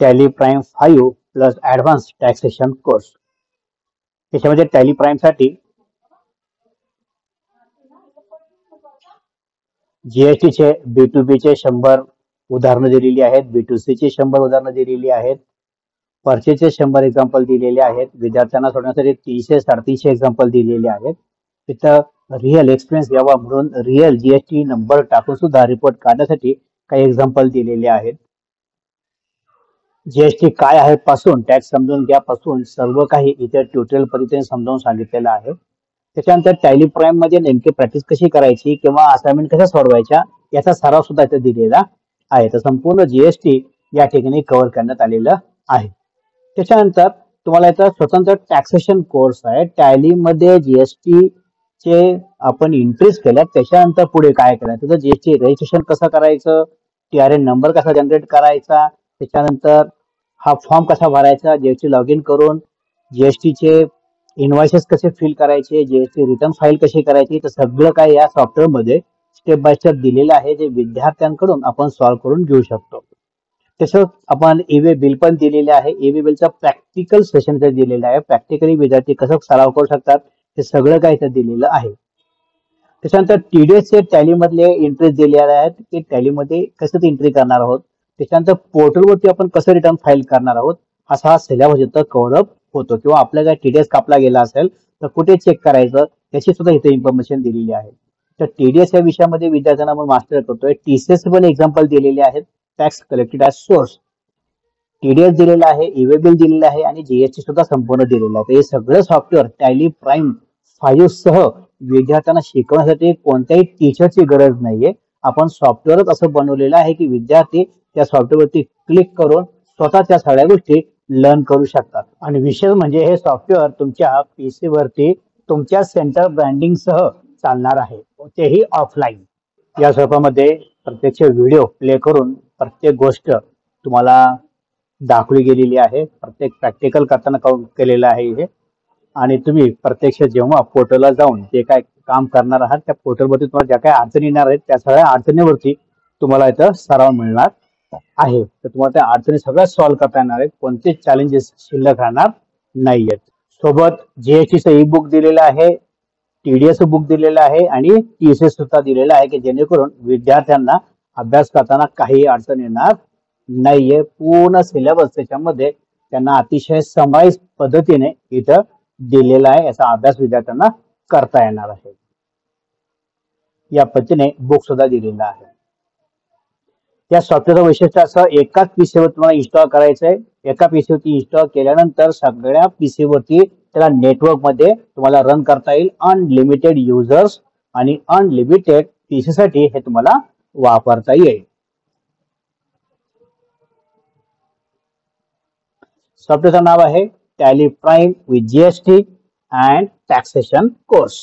Tally prime 5 plus advance taxation course. त्याच्यामध्ये tally prime साठी GST चे B2B चे 100 उदाहरणं दिलेली आहेत, B2C चे 100 उदाहरणं दिलेली आहेत, परचेसचे 100 एक्झाम्पल दिलेले आहेत, विद्यार्थ्यांना सोडण्यासाठी 300 350 एक्झाम्पल दिलेले आहेत. तिथं रिअल एक्सपिरियन्स यावा म्हणून रिअल जीएसटी नंबर टाकून सुद्धा रिपोर्ट काढण्यासाठी काही एक्झाम्पल दिलेले आहेत. जीएसटी काय आहे पासून टॅक्स समजून घ्या पासून सर्व काही इथे ट्युटोरियल पद्धतीने समजावून सांगितलेलं आहे. त्याच्यानंतर टॅली प्राइम मध्ये नेमकी प्रॅक्टिस कशी करायची किंवा असाइनमेंट कशा सोडवायच्या याचा सराव सुद्धा इथे दिलेला आहे. तर संपूर्ण जीएसटी या ठिकाणी कव्हर करण्यात आलेलं आहे. त्याच्यानंतर तुम्हाला इथं स्वतंत्र टॅक्सेशन कोर्स आहे. टॅली मध्ये जीएसटी चे आपण इंट्रीज केल्या त्याच्यानंतर पुढे काय करायचं, तर जीएसटी रजिस्ट्रेशन कसं करायचं, TRN नंबर कसा जनरेट करायचा, त्याच्यानंतर हा फॉर्म कसा भरायचा, जीएसटी लॉग इन करून जीएसटीचे इनव्हॉइसेस कसे फिल करायचे, जीएसटी रिटर्न फाईल कशी करायची, तर सगळं काय या सॉफ्टवेअर मध्ये स्टेप बाय स्टेप दिलेलं आहे, जे विद्यार्थ्यांकडून आपण सॉल्व्ह करून घेऊ शकतो. तसंच आपण ईवे बिल पण दिलेले आहे. ईवे बिलचा प्रॅक्टिकल सेशन इथे दिलेला आहे. प्रॅक्टिकली विद्यार्थी कसं सराव करू शकतात हे सगळं काही इथे दिलेलं आहे. त्याच्यानंतर TDS चे टॅली मधले एंट्रीज दिलेले आहेत की टॅलीमध्ये कसं ते एंट्री करणार आहोत. त्याच्यानंतर पोर्टलवरती आपण कसं रिटर्न फाईल करणार आहोत असा हा सिलेबस इथं कव्हर अप होतो. किंवा आपला काय TDS कापला गेला असेल तर कुठे चेक करायचं याची सुद्धा इथे इन्फॉर्मेशन दिलेली आहे. तर TDS या विषयामध्ये विद्यार्थ्यांना आपण मास्टर करतोय. TCS पण एक्झाम्पल दिलेले आहेत. Tax collected as source, TDS दिलेला आहे, ईवे बिल दिलेलं आहे आणि जीएसटी सुद्धा संपूर्ण दिलेलं आहे. हे सगळं सॉफ्टवेअर टॅली प्राइम 5 सह विद्यार्थ्यांना शिकवण्यासाठी कोणत्याही टीचरची गरज नाहीये. आपण सॉफ्टवेअरच असं बनवलेलं आहे की विद्यार्थी त्या सॉफ्टवेअरवरती क्लिक करून स्वतः त्या सगळ्या गोष्टी लर्न करू शकतात. आणि विशेष म्हणजे हे सॉफ्टवेअर तुमच्या PC वरती तुमच्या सेंटर ब्रँडिंग सह चालणार आहे, तेही ऑफलाईन. या स्वरूपामध्ये प्रत्यक्ष व्हिडिओ प्ले करून प्रत्येक गोष्ट तुम्हाला दाखवली गेलेली आहे. प्रत्येक प्रॅक्टिकल करताना केलेलं आहे हे. आणि तुम्ही प्रत्यक्ष जेव्हा पोर्टलला जाऊन जे काय काम करणार आहात त्या पोर्टलवरती तुम्हाला ज्या काही अडचणी येणार आहेत त्या सगळ्या अडचणीवरती तुम्हाला इथं सराव मिळणार आहे. तर तुम्हाला त्या अडचणी सगळ्या सॉल्व्ह करता येणार आहेत. कोणतेच चॅलेंजेस शिल्लक राहणार नाहीयेत. सोबत जीएसटीचं ई बुक दिलेलं आहे, TDS बुक दिलेलं आहे आणि TCS सुद्धा दिलेलं आहे की जेणेकरून विद्यार्थ्यांना अभ्यास करताना काही अडचण येणार नाहीये. पूर्ण सिलेबस त्याच्यामध्ये त्यांना अतिशय समाईज पद्धतीने इथं दिलेला आहे. याचा अभ्यास विद्यार्थ्यांना करता येणार आहे. या पद्धतीने बुक सुद्धा दिलेला आहे. या सॉफ्टवेअरचं वैशिष्ट्य असं एकाच PC वर तुम्हाला इन्स्टॉल करायचंय. एका PC वरती इन्स्टॉल केल्यानंतर सगळ्या PC वरती त्याला नेटवर्क मध्ये तुम्हाला रन करता येईल. अनलिमिटेड युजर्स आणि अनलिमिटेड PC साठी हे तुम्हाला वापरता येईल. सॉफ्टवेअरचं नाव आहे tally prime with GST and taxation course.